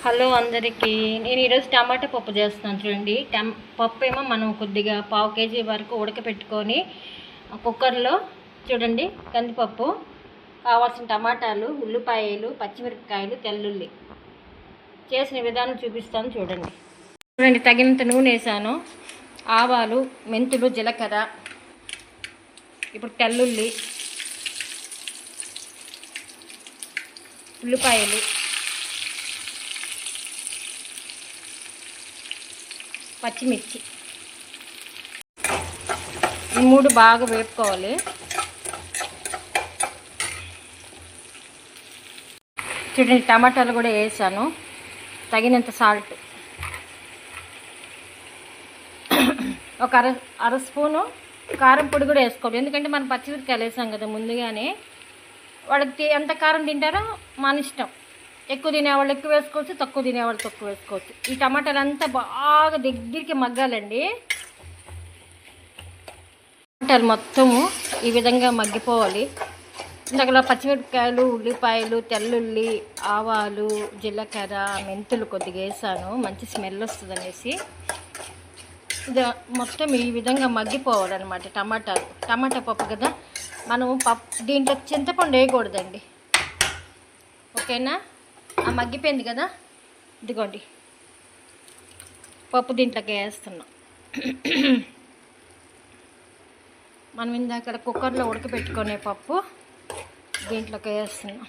Hello అందరికీ, నేను ఈరోజు టమాటా పప్పు చేస్తున్నాను చూడండి. పప్పు ఏమో మనం కొద్దిగా 1/2 కేజీ వరకు ఉడకపెట్టుకొని కుక్కర్లో చూడండి. కందిపప్పు, కావాల్సిన టమాటాలు, ఉల్లిపాయలు, పచ్చిమిరపకాయలు, తెల్లుల్లి చేసిన విధానం చూపిస్తాను చూడండి. తగినంత నూనె వేసాను, ఆవాలు, మెంతులు, జీలకర్ర, ఇప్పుడు తెల్లుల్లి, ఉల్లిపాయలు, పచ్చిమిర్చి, ఈ 3 బాగా వేపుకోవాలి. చూడండి, టమాటాలు కూడా వేసాను, తగినంత సాల్ట్, ఒక అర స్పూను కారం పొడి కూడా వేసుకోవాలి. ఎందుకంటే మనం పచ్చిమిరపకాయలు వేసాం కదా ముందుగానే. వాళ్ళకి ఎంత కారం తింటారో మన ఇష్టం. ఎక్కువ తినేవాళ్ళు ఎక్కువ వేసుకోవచ్చు, తక్కువ తినేవాళ్ళు తక్కువ వేసుకోవచ్చు. ఈ టమాటాలు అంతా బాగా దగ్గరికి మగ్గాలండి. టమాటాలు మొత్తము ఈ విధంగా మగ్గిపోవాలి. ఇందాక పచ్చిమిరపకాయలు, ఉల్లిపాయలు, తెల్లుల్లి, ఆవాలు, జీలకర్ర, మెంతులు కొద్దిగా వేసాను, మంచి స్మెల్ వస్తుంది అనేసి. ఇది మొత్తం ఈ విధంగా మగ్గిపోవాలన్నమాట. టమాటా పప్పు కదా, మనం దీంట్లో చింతపండు వేయకూడదండి, ఓకేనా. మగ్గిపోయింది కదా, ఇదిగోండి పప్పు దీంట్లోకి వేస్తున్నాం. మనం ఇందాక కుక్కర్లో ఉడకపెట్టుకునే పప్పు దీంట్లోకి వేస్తున్నాం.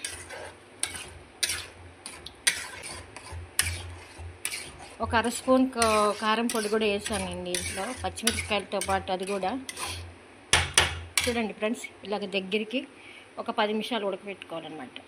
ఒక అర స్పూన్ కారం పొడి కూడా వేసానండి ఇంట్లో, పచ్చిమిరపకాయలతో పాటు. అది కూడా చూడండి ఫ్రెండ్స్, ఇలాగ దగ్గరికి ఒక 10 నిమిషాలు ఉడకపెట్టుకోవాలన్నమాట.